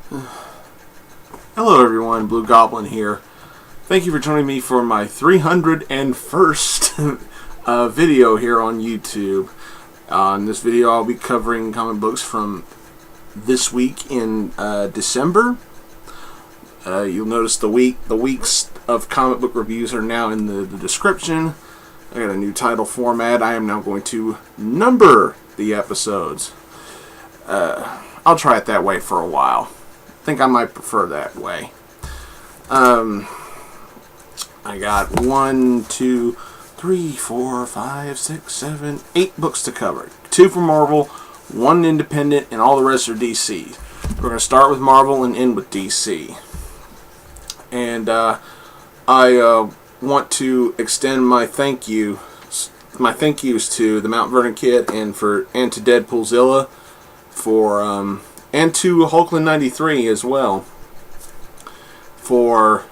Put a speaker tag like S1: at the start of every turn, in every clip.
S1: Hello everyone, Blugoblin here. Thank you for joining me for my 301st video here on YouTube. In this video I'll be covering comic books from this week in December. You'll notice the weeks of comic book reviews are now in the description. I got a new title format. I am now going to number the episodes. I'll try it that way for a while. I think I might prefer that way. I got 1, 2, 3, 4, 5, 6, 7, 8 books to cover. 2 for Marvel, 1 independent, and all the rest are DC. We're going to start with Marvel and end with DC. And I want to extend my thank yous to TheMtVernonKid and to Deadpoolzilla for and to Hulkland93 as well for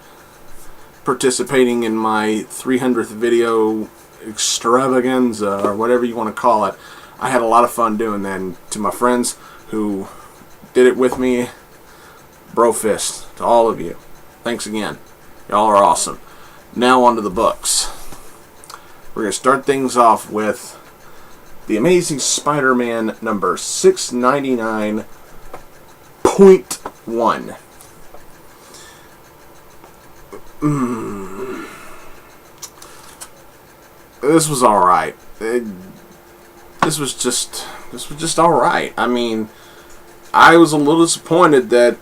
S1: participating in my 300th video extravaganza, or whatever you want to call it. I had a lot of fun doing that, and to my friends who did it with me, bro fist to all of you. Thanks again. Y'all are awesome. Now on to the books. We're going to start things off with The Amazing Spider-Man number 699.1. This was alright. This was just alright. I mean, I was a little disappointed that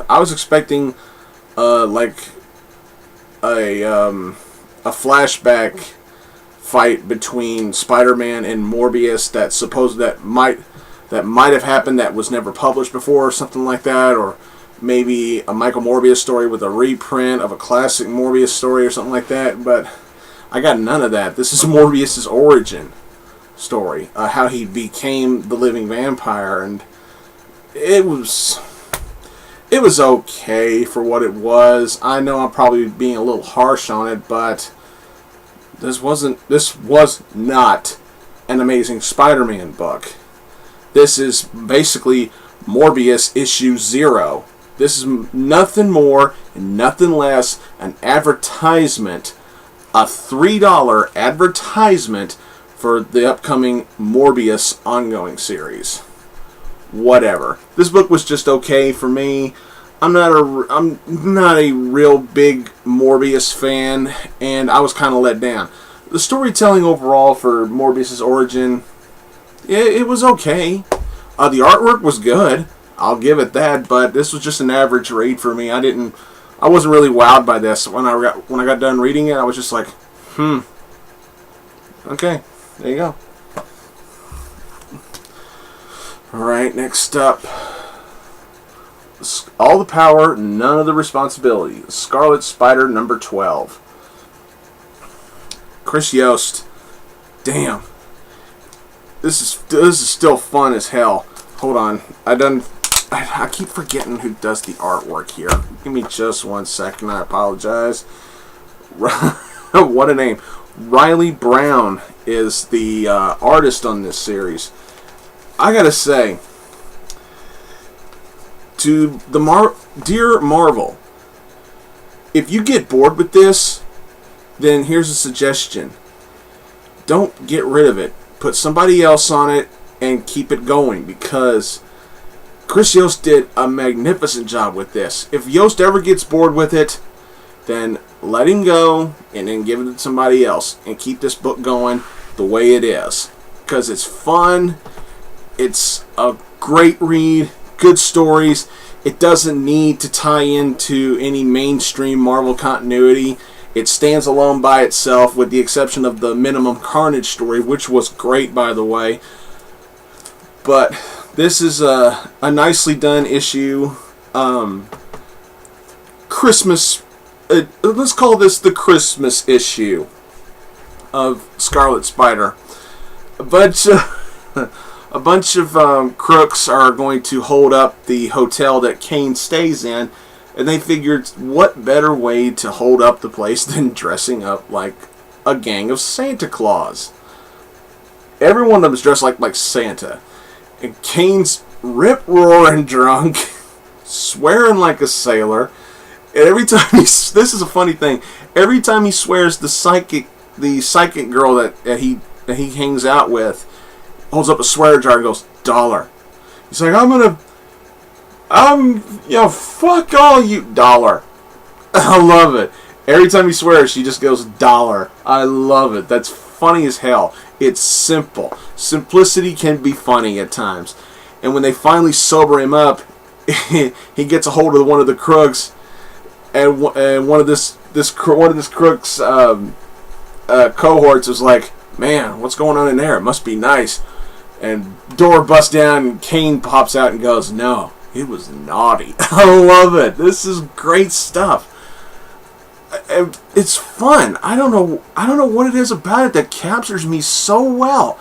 S1: I was expecting like a flashback fight between Spider-Man and Morbius that might have happened that was never published before, or something like that, or maybe a Michael Morbius story with a reprint of a classic Morbius story or something like that. But I got none of that. This is Morbius's origin story, how he became the living vampire, and it was okay for what it was. I know I'm probably being a little harsh on it, but this was not an Amazing Spider-Man book. This is basically Morbius issue 0. This is nothing more and nothing less an advertisement, a $3 advertisement for the upcoming Morbius ongoing series. Whatever. This book was just okay for me. I'm not a real big Morbius fan, and I was kind of let down. The storytelling overall for Morbius's origin, it was okay. The artwork was good. I'll give it that, but this was just an average read for me. I wasn't really wowed by this. When I got done reading it, I was just like, okay, there you go. Alright, next up, All the Power, None of the Responsibility. Scarlet Spider number 12. Chris Yost. Damn. This is still fun as hell. Hold on. I keep forgetting who does the artwork here. Give me just 1 second. I apologize. What a name. Riley Brown is the artist on this series. I gotta say, to the dear Marvel, if you get bored with this, then here's a suggestion. Don't get rid of it. Put somebody else on it and keep it going, because Chris Yost did a magnificent job with this. If Yost ever gets bored with it, then let him go and then give it to somebody else and keep this book going the way it is, because it's fun. It's a great read, good stories. It doesn't need to tie into any mainstream Marvel continuity. It stands alone by itself, with the exception of the Minimum Carnage story, which was great, by the way. But this is a nicely done issue. Christmas. Let's call this the Christmas issue of Scarlet Spider. A bunch of crooks are going to hold up the hotel that Kane stays in, and they figured, what better way to hold up the place than dressing up like a gang of Santa Claus. Every one of them is dressed like Santa. And Kane's rip-roaring drunk, swearing like a sailor. And every time this is a funny thing. Every time he swears, the psychic girl that he hangs out with holds up a swear jar and goes, dollar. He's like, fuck all you, dollar. I love it. Every time he swears, she just goes, dollar. I love it. That's funny as hell. It's simple. Simplicity can be funny at times. And when they finally sober him up, he gets a hold of one of the crooks, and one of this crook's cohorts is like, man, what's going on in there? It must be nice. And door busts down, and Kane pops out and goes, no, it was naughty. I love it. This is great stuff. It's fun. I don't know what it is about it that captures me so well,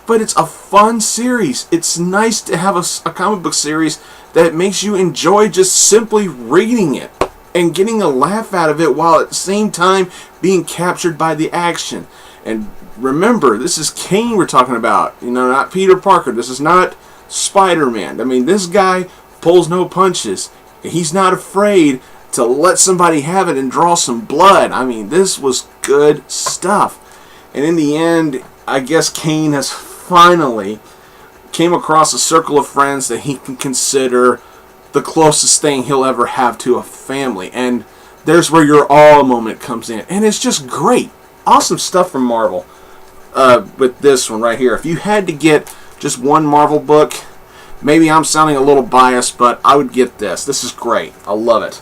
S1: but it's a fun series. It's nice to have a comic book series that makes you enjoy just simply reading it and getting a laugh out of it while at the same time being captured by the action. And remember, this is Kane we're talking about, not Peter Parker. This is not Spider-Man. I mean, this guy pulls no punches. He's not afraid to let somebody have it and draw some blood. I mean, this was good stuff. And in the end, I guess Kane has finally came across a circle of friends that he can consider the closest thing he'll ever have to a family. And there's where your awe moment comes in. And it's just great. Awesome stuff from Marvel with this one right here. If you had to get just one Marvel book, maybe I'm sounding a little biased, but I would get this. This is great. I love it.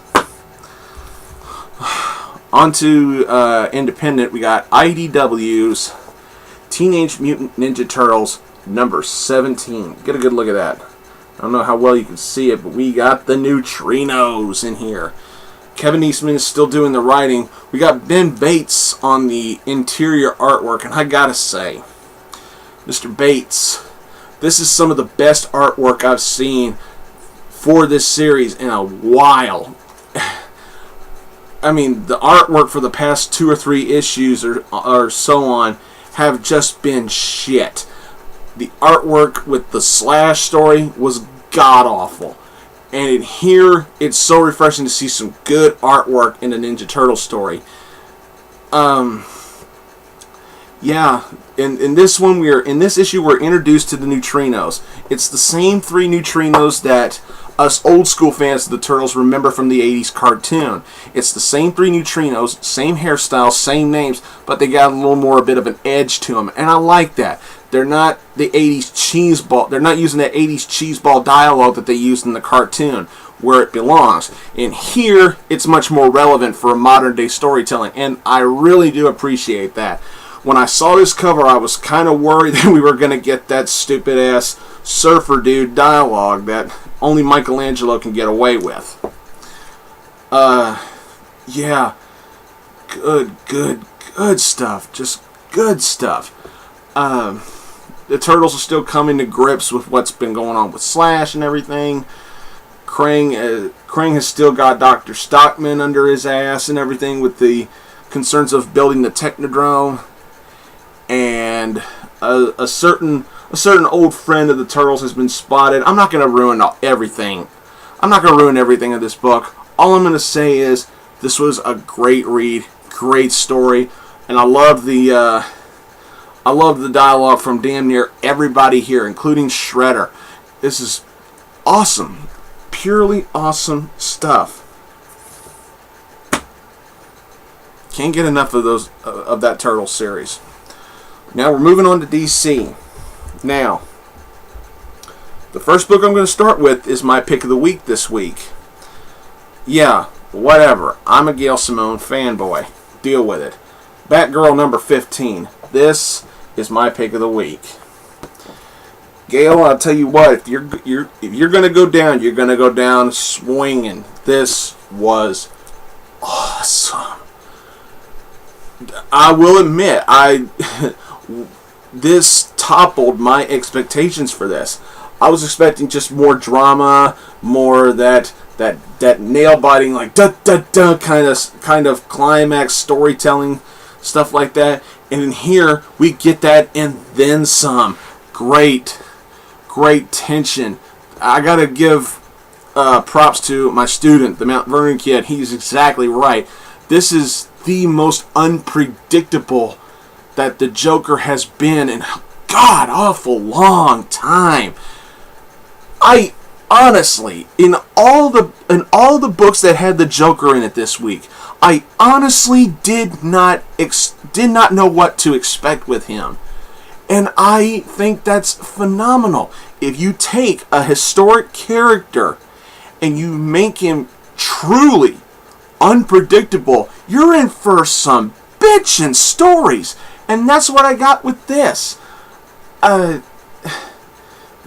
S1: On to independent, we got IDW's Teenage Mutant Ninja Turtles number 17. Get a good look at that. I don't know how well you can see it, but we got the neutrinos in here. Kevin Eastman is still doing the writing. We got Ben Bates on the interior artwork, and I gotta say, Mr. Bates, this is some of the best artwork I've seen for this series in a while. I mean, the artwork for the past 2 or 3 issues or so on have just been shit. The artwork with the Slash story was god-awful. And in here, it's so refreshing to see some good artwork in a Ninja Turtle story. Yeah, in this one, in this issue, we're introduced to the neutrinos. It's the same 3 neutrinos that us old school fans of the Turtles remember from the 80s cartoon. It's the same 3 neutrinos, same hairstyles, same names, but they got a little more a bit of an edge to them, and I like that. They're not the 80s cheeseball. They're not using that 80s cheeseball dialogue that they used in the cartoon, where it belongs. And here, it's much more relevant for modern day storytelling, and I really do appreciate that. When I saw this cover, I was kind of worried that we were going to get that stupid ass surfer dude dialogue that only Michelangelo can get away with. Yeah, good stuff. Just good stuff. The Turtles are still coming to grips with what's been going on with Slash and everything. Krang has still got Dr. Stockman under his ass and everything with the concerns of building the Technodrome. And a certain old friend of the Turtles has been spotted. I'm not going to ruin everything. I'm not going to ruin everything of this book. All I'm going to say is this was a great read, great story, and I love the dialogue from damn near everybody here, including Shredder. This is awesome, purely awesome stuff. Can't get enough of those of that Turtles series. Now we're moving on to DC. Now, the first book I'm going to start with is my pick of the week this week. Yeah, whatever. I'm a Gail Simone fanboy. Deal with it. Batgirl number 15. This is my pick of the week. Gail, I'll tell you what. If you're going to go down, you're going to go down swinging. This was awesome. I will admit, this toppled my expectations for this. I was expecting just more drama, more that nail biting, like da da da kind of climax storytelling, stuff like that. And in here we get that and then some. Great tension. I gotta give props to my student, TheMtVernonKid. He's exactly right. This is the most unpredictable that the Joker has been in a god-awful long time. I honestly, in all the books that had the Joker in it this week, I honestly did not know what to expect with him. And I think that's phenomenal. If you take a historic character and you make him truly unpredictable, you're in for some bitchin' stories. And that's what I got with this.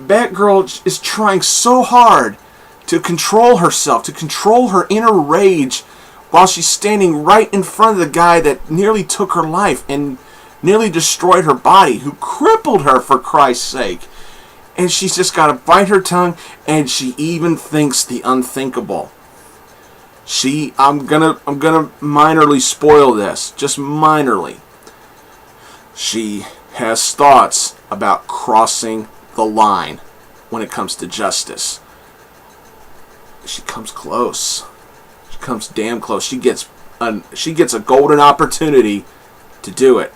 S1: Batgirl is trying so hard to control herself, to control her inner rage, while she's standing right in front of the guy that nearly took her life and nearly destroyed her body, who crippled her, for Christ's sake. And she's just got to bite her tongue, and she even thinks the unthinkable. I'm gonna minorly spoil this, just minorly. She has thoughts about crossing the line when it comes to justice. She comes close. She comes damn close. She gets a golden opportunity to do it,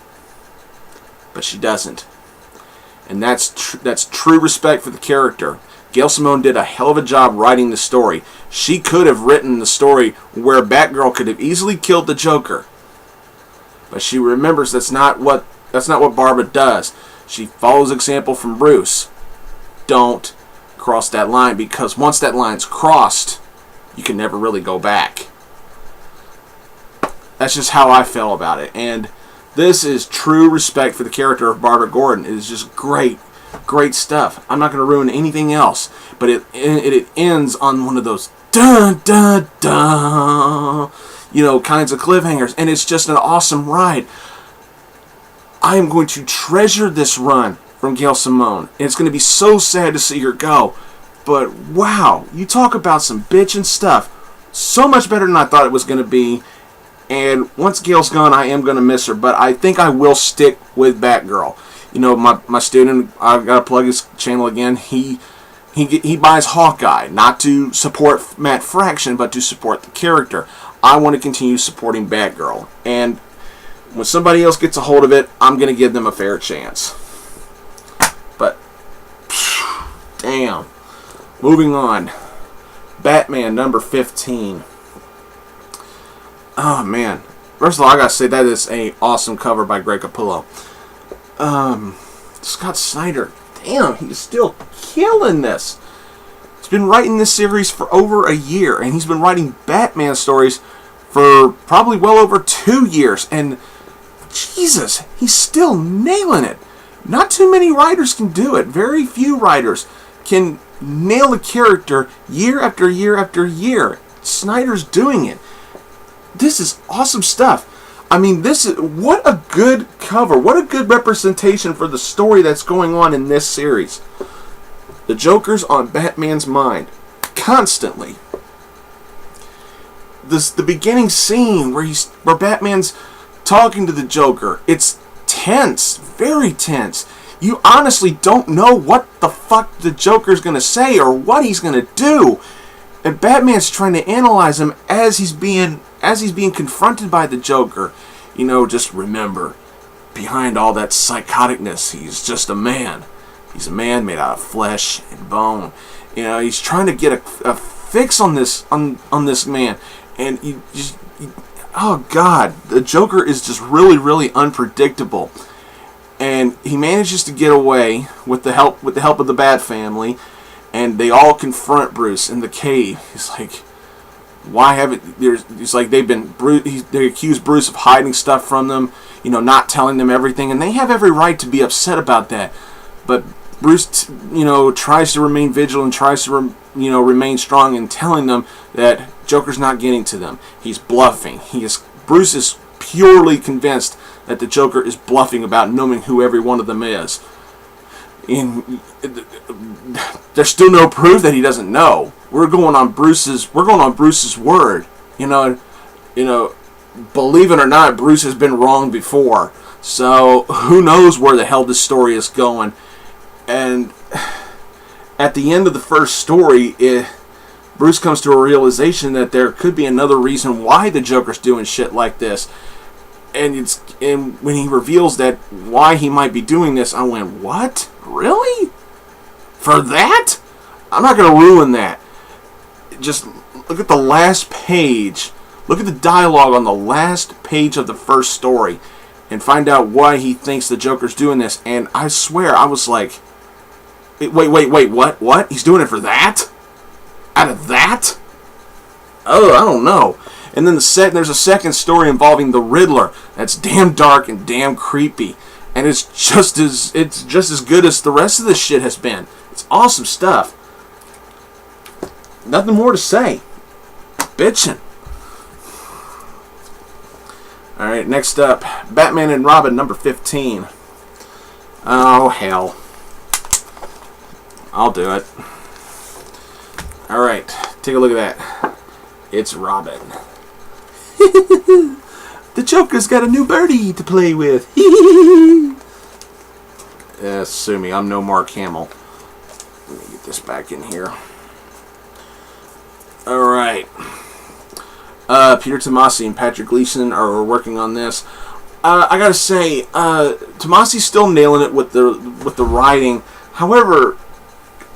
S1: but she doesn't. And that's true respect for the character. Gail Simone did a hell of a job writing the story. She could have written the story where Batgirl could have easily killed the Joker, but she remembers that's not what Barbara does. She follows example from Bruce. Don't cross that line, because once that line's crossed, you can never really go back. That's just how I feel about it. And this is true respect for the character of Barbara Gordon. It is just great stuff. I'm not going to ruin anything else, but it ends on one of those dun dun dun, kinds of cliffhangers, and it's just an awesome ride. I am going to treasure this run from Gail Simone. It's going to be so sad to see her go, but wow, you talk about some bitchin' stuff. So much better than I thought it was going to be. And once Gail's gone, I am going to miss her, but I think I will stick with Batgirl. My student, I've got to plug his channel again. He buys Hawkeye, not to support Matt Fraction, but to support the character. I want to continue supporting Batgirl, and when somebody else gets a hold of it, I'm going to give them a fair chance. But, damn. Moving on. Batman number 15. Oh, man. First of all, I got to say, that is an awesome cover by Greg Capullo. Scott Snyder. Damn, he's still killing this. He's been writing this series for over a year, and he's been writing Batman stories for probably well over 2 years, and Jesus, he's still nailing it. Not too many writers can do it. Very few writers can nail a character year after year after year. Snyder's doing it. This is awesome stuff. I mean, what a good cover. What a good representation for the story that's going on in this series. The Joker's on Batman's mind constantly. The beginning scene where Batman's talking to the Joker, it's tense, very tense. You honestly don't know what the fuck the Joker's gonna say or what he's gonna do, and Batman's trying to analyze him as he's being confronted by the Joker. Just remember, behind all that psychoticness, he's just a man. He's a man made out of flesh and bone. He's trying to get a fix on this man, and oh God, the Joker is just really, really unpredictable, and he manages to get away with the help of the Bat family, and they all confront Bruce in the cave. He's like, why haven't it's like they accuse Bruce of hiding stuff from them, not telling them everything, and they have every right to be upset about that. But Bruce, tries to remain vigilant, tries to remain strong in telling them that Joker's not getting to them. He's bluffing. Bruce is purely convinced that the Joker is bluffing about knowing who every one of them is. And there's still no proof that he doesn't know. We're going on Bruce's word. Believe it or not, Bruce has been wrong before. So who knows where the hell this story is going. And at the end of the first story, Bruce comes to a realization that there could be another reason why the Joker's doing shit like this. And when he reveals that why he might be doing this, I went, what? Really? For that? I'm not going to ruin that. Just look at the last page. Look at the dialogue on the last page of the first story and find out why he thinks the Joker's doing this. And I swear, I was like, wait, what? He's doing it for that? Out of that? Oh, I don't know. And then there's a second story involving the Riddler. That's damn dark and damn creepy. And it's just as good as the rest of this shit has been. It's awesome stuff. Nothing more to say. Bitchin'. Alright, next up, Batman and Robin number 15. Oh, hell. I'll do it. Alright, take a look at that. It's Robin. The Joker's got a new birdie to play with. Sue me, I'm no Mark Hamill. Let me get this back in here. Alright. Peter Tomasi and Patrick Gleason are working on this. I gotta say, Tomasi's still nailing it with the writing. However,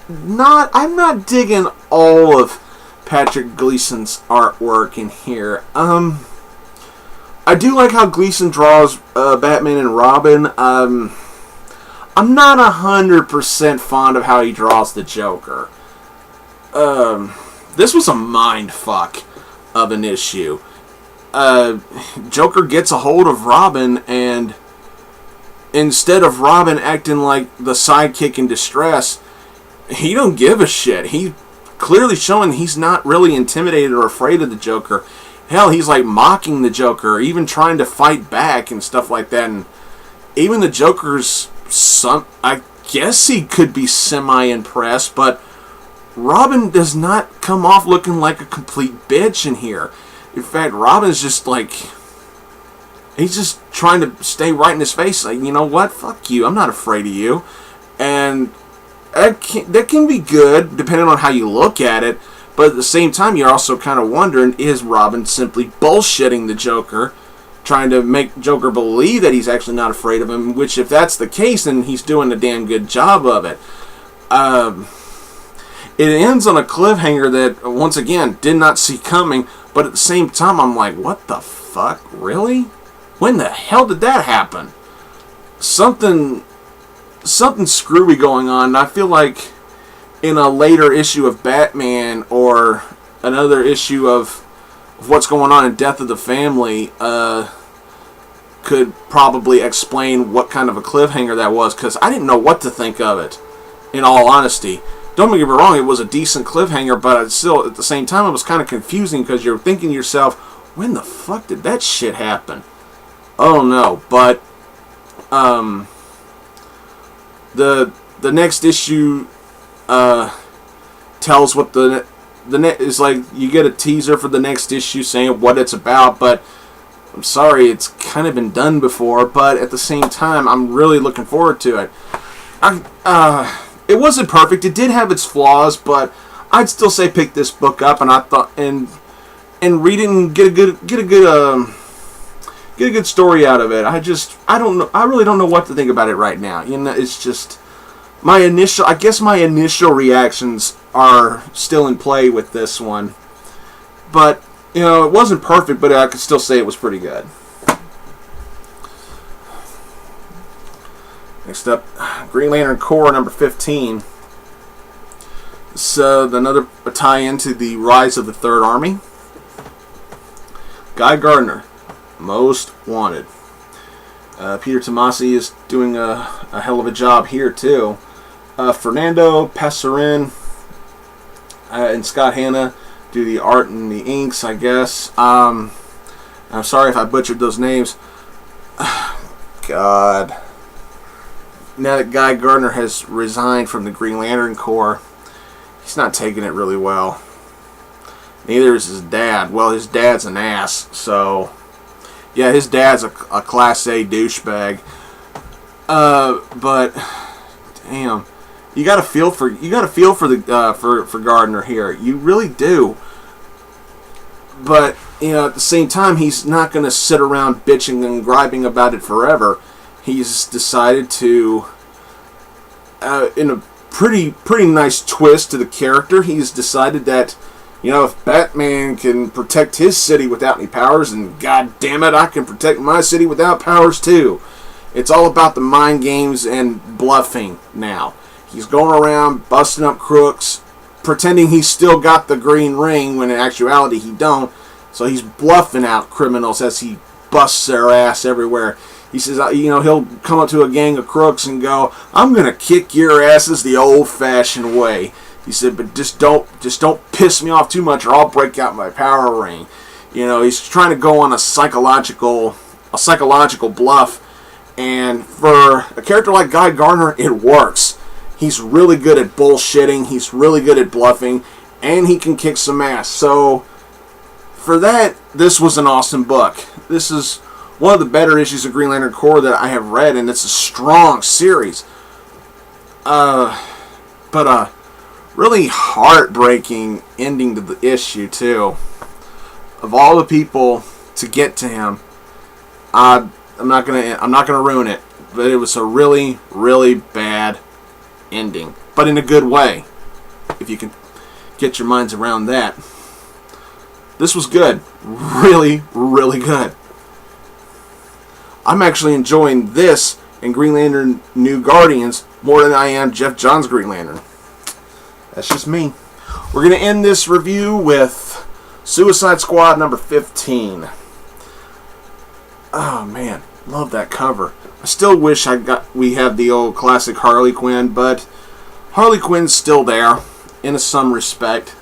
S1: I'm not digging all of Patrick Gleason's artwork in here. I do like how Gleason draws Batman and Robin. I'm not 100% fond of how he draws the Joker. This was a mind fuck of an issue. Joker gets a hold of Robin, and instead of Robin acting like the sidekick in distress, he don't give a shit. He clearly showing he's not really intimidated or afraid of the Joker. Hell, he's like mocking the Joker, even trying to fight back and stuff like that. And even the Joker's I guess he could be semi-impressed, but Robin does not come off looking like a complete bitch in here. In fact, Robin's just like, he's just trying to stay right in his face. Like, you know what? Fuck you. I'm not afraid of you. And that can be good, depending on how you look at it. But at the same time, you're also kind of wondering, is Robin simply bullshitting the Joker, trying to make Joker believe that he's actually not afraid of him? Which, if that's the case, then he's doing a damn good job of it. It ends on a cliffhanger that, once again, did not see coming. But at the same time, I'm like, what the fuck? Really? When the hell did that happen? Something screwy going on. And I feel like in a later issue of Batman or another issue of what's going on in Death of the Family could probably explain what kind of a cliffhanger that was, because I didn't know what to think of it, in all honesty. Don't get me wrong, it was a decent cliffhanger, but still, at the same time, it was kind of confusing, because you're thinking to yourself, when the fuck did that shit happen? Oh no, but the next issue tells what the is like. You get a teaser for the next issue saying what it's about, but I'm sorry, it's kind of been done before. But at the same time, I'm really looking forward to it. It wasn't perfect. It did have its flaws, but I'd still say pick this book up, and I thought and read it and get a good story out of it. I don't know. I really don't know what to think about it right now. You know, it's just my initial reactions are still in play with this one. But, you know, it wasn't perfect, but I could still say it was pretty good. Next up, Green Lantern Corps number 15. So, another tie-in to the Rise of the Third Army. Guy Gardner, Most Wanted. Peter Tomasi is doing a hell of a job here, too. Fernando Passarin and Scott Hanna do the art and the inks, I guess. I'm sorry if I butchered those names. God. Now that Guy Gardner has resigned from the Green Lantern Corps, he's not taking it really well. Neither is his dad. Well, his dad's an ass, so yeah, his dad's a Class A douchebag. But damn, You got to feel for the for Gardner here. You really do. But at the same time, he's not going to sit around bitching and griping about it forever. He's decided to, in a pretty nice twist to the character, he's decided that, if Batman can protect his city without any powers, and god damn it, I can protect my city without powers too. It's all about the mind games and bluffing now. He's going around busting up crooks, pretending he's still got the green ring when in actuality he don't. So he's bluffing out criminals as he busts their ass everywhere. He says, he'll come up to a gang of crooks and go, "I'm gonna kick your asses the old-fashioned way." He said, "But just don't piss me off too much, or I'll break out my power ring." He's trying to go on a psychological bluff, and for a character like Guy Gardner, it works. He's really good at bullshitting. He's really good at bluffing, and he can kick some ass. So, for that, this was an awesome book. This is one of the better issues of Green Lantern Corps that I have read, and it's a strong series. But a really heartbreaking ending to the issue too. Of all the people to get to him, I'm not gonna ruin it, but it was a really, really bad ending, but in a good way, if you can get your minds around that. This was good. Really, really good. I'm actually enjoying this and Green Lantern New Guardians more than I am Jeff Johns' Green Lantern. That's just me. We're going to end this review with Suicide Squad number 15. Oh man, love that cover. I still wish we had the old classic Harley Quinn, but Harley Quinn's still there in some respect.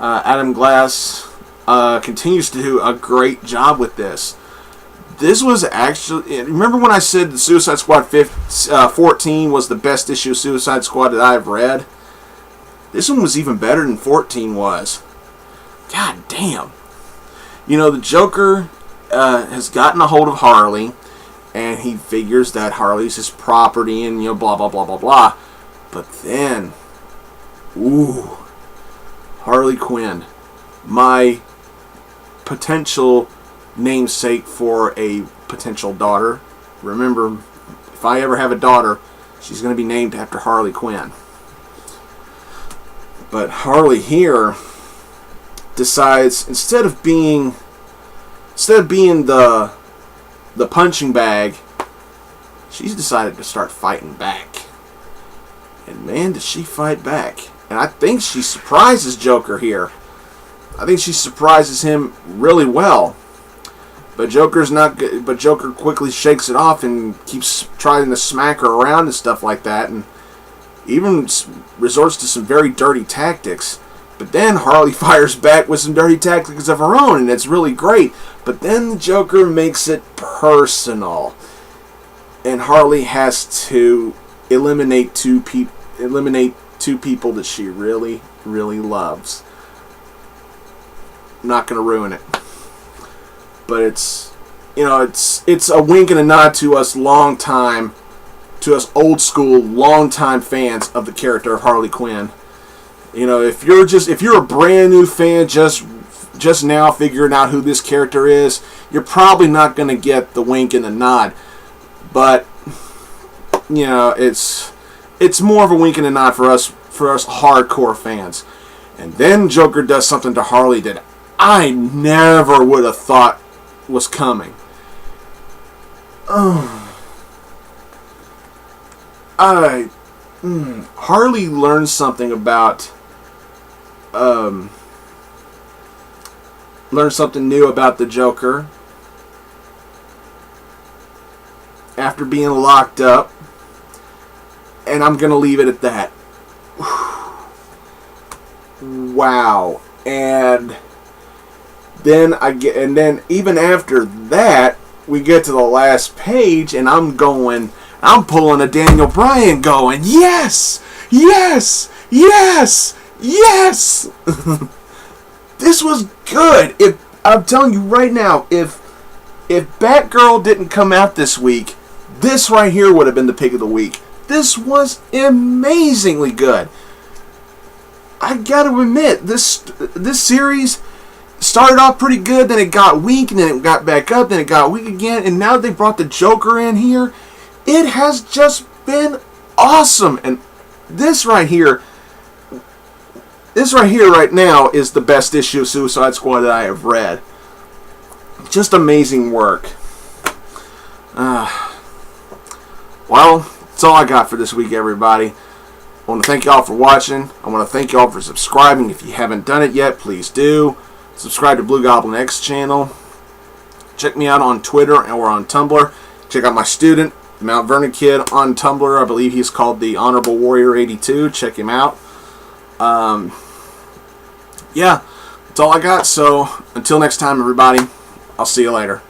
S1: Adam Glass continues to do a great job with this. This was actually... Remember when I said the Suicide Squad 14 was the best issue of Suicide Squad that I've read? This one was even better than 14 was. God damn. The Joker has gotten a hold of Harley, and he figures that Harley's his property and, blah, blah, blah, blah, blah. But then... Ooh. Harley Quinn. My potential namesake for a potential daughter. Remember, if I ever have a daughter, she's going to be named after Harley Quinn. But Harley here decides, instead of being the punching bag, she's decided to start fighting back. And man, does she fight back. And I think she surprises Joker here. I think she surprises him really well. But Joker's not good. But Joker quickly shakes it off and keeps trying to smack her around and stuff like that, and even resorts to some very dirty tactics. But then Harley fires back with some dirty tactics of her own, and it's really great. But then the Joker makes it personal, and Harley has to eliminate two people that she really, really loves. I'm not going to ruin it. But it's a wink and a nod to us old school, long time fans of the character of Harley Quinn. If you're a brand new fan just now figuring out who this character is, you're probably not going to get the wink and the nod. But it's more of a wink and a nod for us hardcore fans. And then Joker does something to Harley that I never would have thought was coming. Harley learns something new about the Joker after being locked up, and I'm gonna leave it at that. Wow. And then even after that, we get to the last page, and I'm pulling a Daniel Bryan going, yes, yes, yes, yes. This was good. I'm telling you right now, if Batgirl didn't come out this week, this right here would have been the pick of the week. This was amazingly good. I gotta admit, this series started off pretty good, then it got weak, and then it got back up, then it got weak again, and now they brought the Joker in here. It has just been awesome, and this right here right now is the best issue of Suicide Squad that I have read. Just amazing work. Well, that's all I got for this week, everybody. I want to thank y'all for watching. I want to thank y'all for subscribing. If you haven't done it yet, please do. Subscribe to Blugoblin X channel. Check me out on Twitter or on Tumblr. Check out my student, TheMtVernonKid, on Tumblr. I believe he's called the Honorable Warrior 82. Check him out. Yeah, that's all I got. So until next time, everybody, I'll see you later.